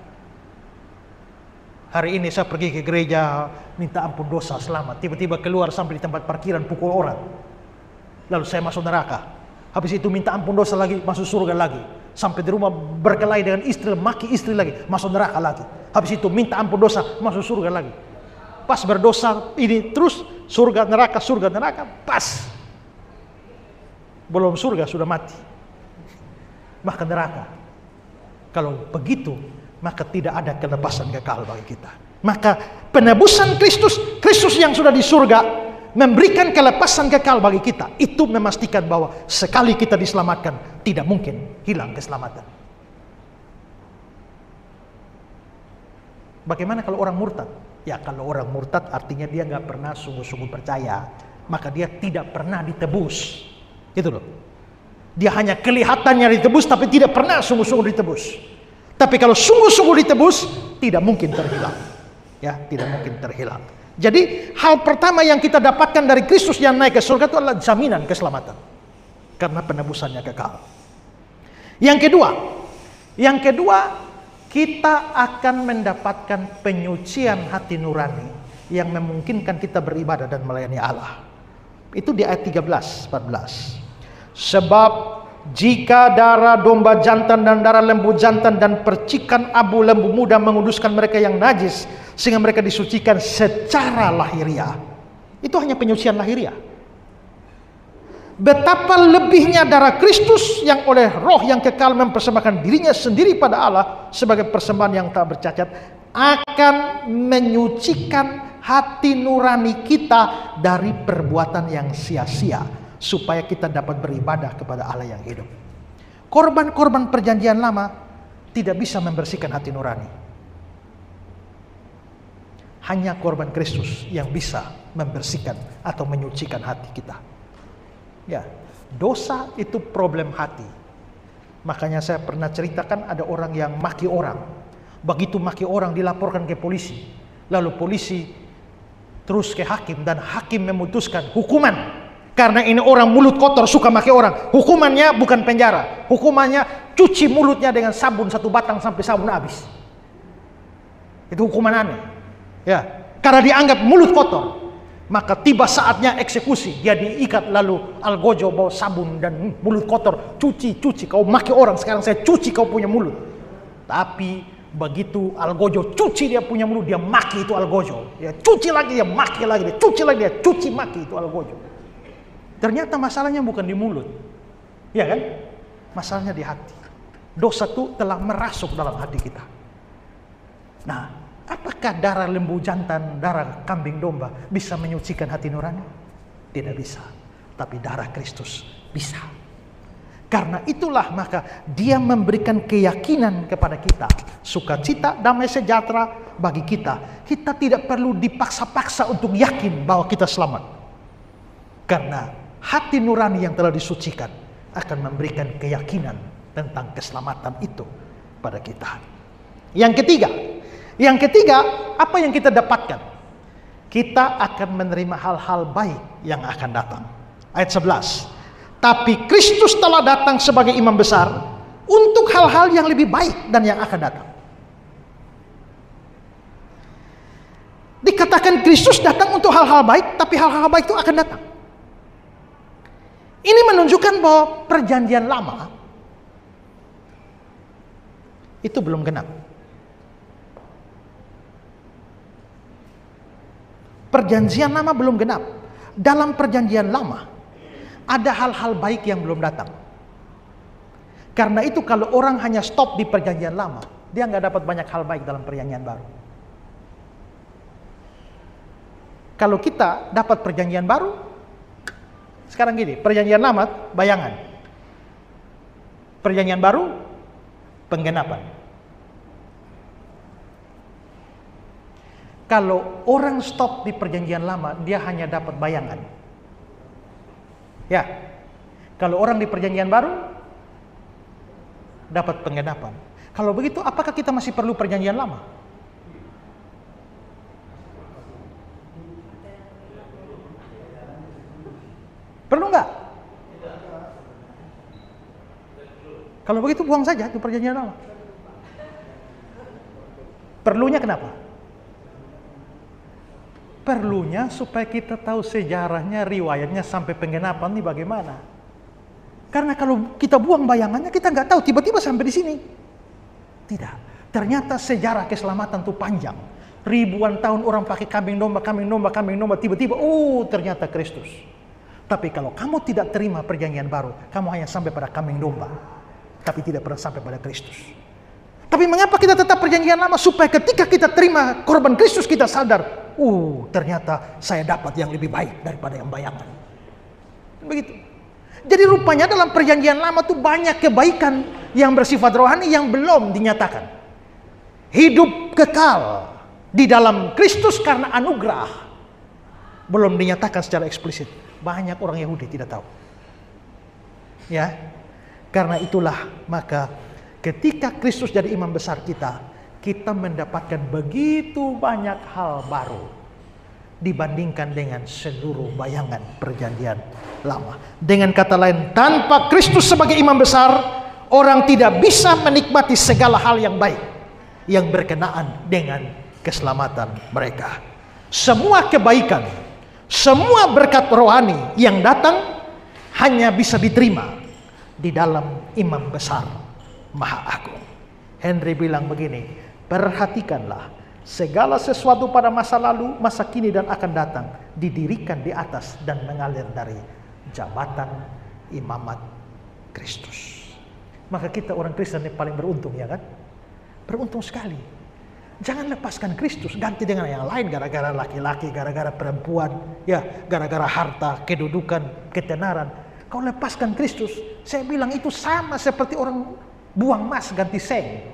Hari ini saya pergi ke gereja minta ampun dosa selamat, tiba-tiba keluar sampai di tempat parkiran pukul orang, lalu saya masuk neraka. Habis itu minta ampun dosa lagi, masuk surga lagi. Sampai di rumah berkelahi dengan istri, maki istri lagi, masuk neraka lagi. Habis itu minta ampun dosa, masuk surga lagi. Pas berdosa ini terus surga neraka, pas belum surga sudah mati, maka neraka. Kalau begitu, maka tidak ada kelepasan kekal bagi kita. Maka penebusan Kristus yang sudah di surga memberikan kelepasan kekal bagi kita. Itu memastikan bahwa sekali kita diselamatkan, tidak mungkin hilang keselamatan. Bagaimana kalau orang murtad? Ya, kalau orang murtad artinya dia nggak pernah sungguh-sungguh percaya, maka dia tidak pernah ditebus. Gitu loh. Dia hanya kelihatannya ditebus, tapi tidak pernah sungguh-sungguh ditebus. Tapi kalau sungguh-sungguh ditebus, tidak mungkin terhilang. Ya, tidak mungkin terhilang. Jadi hal pertama yang kita dapatkan dari Kristus yang naik ke surga itu adalah jaminan keselamatan, karena penebusannya kekal. Yang kedua, kita akan mendapatkan penyucian hati nurani yang memungkinkan kita beribadah dan melayani Allah. Itu di ayat 13-14. Sebab jika darah domba jantan dan darah lembu jantan dan percikan abu lembu muda menguduskan mereka yang najis sehingga mereka disucikan secara lahiriah, itu hanya penyucian lahiriah. Betapa lebihnya darah Kristus yang oleh Roh yang kekal mempersembahkan dirinya sendiri pada Allah sebagai persembahan yang tak bercacat akan menyucikan hati nurani kita dari perbuatan yang sia-sia, supaya kita dapat beribadah kepada Allah yang hidup. Korban-korban perjanjian lama tidak bisa membersihkan hati nurani. Hanya korban Kristus yang bisa membersihkan atau menyucikan hati kita. Ya, dosa itu problem hati. Makanya saya pernah ceritakan ada orang yang maki orang. Begitu maki orang dilaporkan ke polisi. Lalu polisi terus ke hakim dan hakim memutuskan hukuman. Karena ini orang mulut kotor suka maki orang. Hukumannya bukan penjara. Hukumannya cuci mulutnya dengan sabun 1 batang sampai sabun habis. Itu hukuman aneh. Ya, karena dianggap mulut kotor. Maka tiba saatnya eksekusi, dia diikat lalu algojo bawa sabun dan mulut kotor, cuci, kau maki orang, sekarang saya cuci kau punya mulut. Tapi begitu algojo cuci dia punya mulut, dia maki itu algojo, dia cuci lagi, dia maki lagi, dia cuci lagi, dia cuci maki itu algojo. Ternyata masalahnya bukan di mulut, ya kan? Masalahnya di hati. Dosa itu telah merasuk dalam hati kita. Nah, apakah darah lembu jantan, darah kambing domba bisa menyucikan hati nurani? Tidak bisa. Tapi darah Kristus bisa. Karena itulah maka dia memberikan keyakinan kepada kita. Sukacita, damai sejahtera bagi kita. Kita tidak perlu dipaksa-paksa untuk yakin bahwa kita selamat. Karena hati nurani yang telah disucikan akan memberikan keyakinan tentang keselamatan itu pada kita. Yang ketiga, apa yang kita dapatkan? Kita akan menerima hal-hal baik yang akan datang. Ayat 11. Tapi Kristus telah datang sebagai imam besar untuk hal-hal yang lebih baik dan yang akan datang. Dikatakan Kristus datang untuk hal-hal baik, tapi hal-hal baik itu akan datang. Ini menunjukkan bahwa perjanjian lama itu belum genap. Perjanjian lama belum genap. Dalam perjanjian lama ada hal-hal baik yang belum datang. Karena itu kalau orang hanya stop di perjanjian lama, dia nggak dapat banyak hal baik dalam perjanjian baru. Kalau kita dapat perjanjian baru, sekarang gini, perjanjian lama bayangan, perjanjian baru penggenapan. Kalau orang stop di perjanjian lama, dia hanya dapat bayangan. Ya, kalau orang di perjanjian baru, dapat penggenapan. Kalau begitu, apakah kita masih perlu perjanjian lama? Perlu nggak? Kalau begitu buang saja itu perjanjian lama. Perlunya kenapa? Perlunya supaya kita tahu sejarahnya, riwayatnya sampai penggenapan ini bagaimana. Karena kalau kita buang bayangannya, kita nggak tahu tiba-tiba sampai di sini. Tidak. Ternyata sejarah keselamatan itu panjang. Ribuan tahun orang pakai kambing domba, tiba-tiba, ternyata Kristus. Tapi kalau kamu tidak terima perjanjian baru, kamu hanya sampai pada kambing domba, tapi tidak pernah sampai pada Kristus. Tapi mengapa kita tetap perjanjian lama? Supaya ketika kita terima korban Kristus, kita sadar, ternyata saya dapat yang lebih baik daripada yang bayangan. Begitu. Jadi rupanya dalam perjanjian lama itu banyak kebaikan yang bersifat rohani yang belum dinyatakan. Hidup kekal di dalam Kristus karena anugerah belum dinyatakan secara eksplisit. Banyak orang Yahudi tidak tahu. Ya. Karena itulah maka ketika Kristus jadi imam besar kita, kita mendapatkan begitu banyak hal baru dibandingkan dengan seluruh bayangan perjanjian lama. Dengan kata lain, tanpa Kristus sebagai imam besar, orang tidak bisa menikmati segala hal yang baik yang berkenaan dengan keselamatan mereka. Semua kebaikan, semua berkat rohani yang datang hanya bisa diterima di dalam imam besar Maha Agung. Henry bilang begini, perhatikanlah, segala sesuatu pada masa lalu, masa kini dan akan datang didirikan di atas dan mengalir dari jabatan imamat Kristus. Maka kita orang Kristen yang paling beruntung, ya kan? Beruntung sekali. Jangan lepaskan Kristus, ganti dengan yang lain, gara-gara laki-laki, gara-gara perempuan, ya, gara-gara harta, kedudukan, ketenaran. Kau lepaskan Kristus, saya bilang itu sama seperti orang buang emas ganti seng.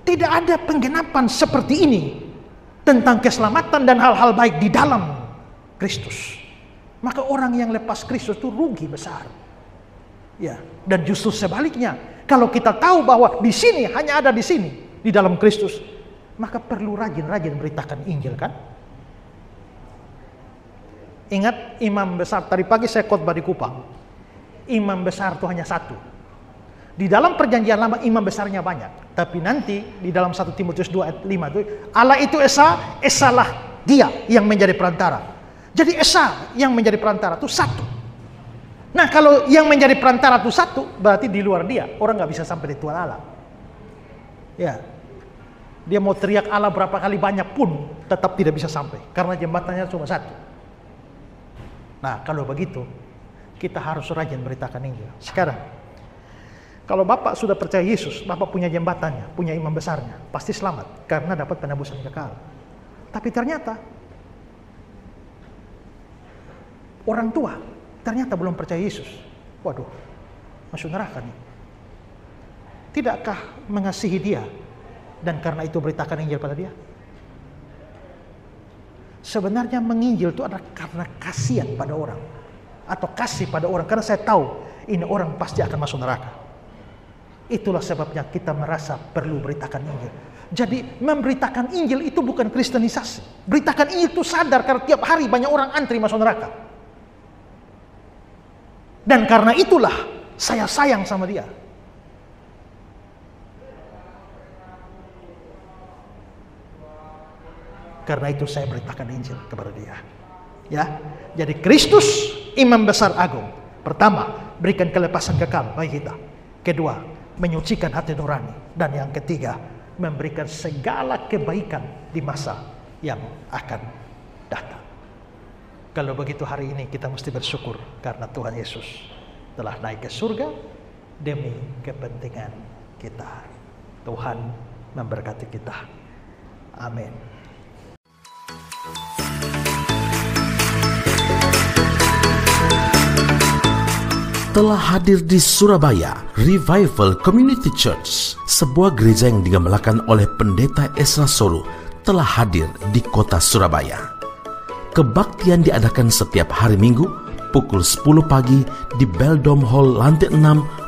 Tidak ada penggenapan seperti ini tentang keselamatan dan hal-hal baik di dalam Kristus. Maka orang yang lepas Kristus itu rugi besar. Ya, dan justru sebaliknya, kalau kita tahu bahwa di sini hanya ada di sini, di dalam Kristus, maka perlu rajin-rajin beritakan Injil, kan? Ingat imam besar, tadi pagi saya khotbah di Kupang. Imam besar itu hanya satu. Di dalam perjanjian lama imam besarnya banyak. Tapi nanti di dalam 1 Timotius 2 ayat 5 itu, Allah itu Esa, Esalah dia yang menjadi perantara. Jadi Esa yang menjadi perantara itu satu. Nah kalau yang menjadi perantara itu satu, berarti di luar dia, orang nggak bisa sampai di Tuhan Allah. Ya, dia mau teriak Allah berapa kali banyak pun tetap tidak bisa sampai. Karena jembatannya cuma satu. Nah, kalau begitu, kita harus rajin beritakan Injil. Sekarang, kalau Bapak sudah percaya Yesus, Bapak punya jembatannya, punya imam besarnya, pasti selamat, karena dapat penebusan kekal. Tapi ternyata, orang tua, ternyata belum percaya Yesus. Waduh, masuk neraka nih. Tidakkah mengasihi dia, dan karena itu beritakan Injil pada dia? Sebenarnya menginjil itu adalah karena kasihan pada orang atau kasih pada orang, karena saya tahu ini orang pasti akan masuk neraka. Itulah sebabnya kita merasa perlu beritakan Injil. Jadi memberitakan Injil itu bukan kristenisasi. Beritakan Injil itu sadar karena tiap hari banyak orang antri masuk neraka. Dan karena itulah saya sayang sama dia. Karena itu saya beritakan Injil kepada dia. Ya, jadi Kristus imam besar agung. Pertama, berikan kelepasan kekal bagi kita. Kedua, menyucikan hati nurani. Dan yang ketiga, memberikan segala kebaikan di masa yang akan datang. Kalau begitu hari ini kita mesti bersyukur karena Tuhan Yesus telah naik ke surga demi kepentingan kita. Tuhan memberkati kita. Amin. Telah hadir di Surabaya Revival Community Church, sebuah gereja yang digamelkan oleh Pendeta Esra Solo, telah hadir di kota Surabaya. Kebaktian diadakan setiap hari Minggu pukul 10 pagi di Beldom Hall lantai 6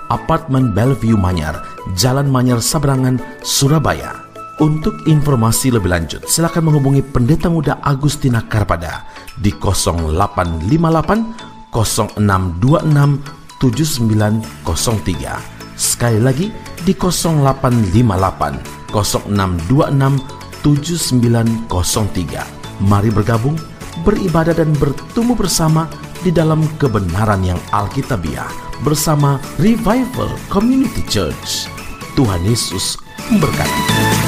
Apartemen Bellevue Manyar, Jalan Manyar Sabrangan, Surabaya. Untuk informasi lebih lanjut, silakan menghubungi Pendeta Muda Agustina Karpada di 0858 0626 7903. Sekali lagi di 0858 0626 7903. Mari bergabung, beribadah dan bertumbuh bersama di dalam kebenaran yang alkitabiah bersama Revival Community Church. Tuhan Yesus memberkati.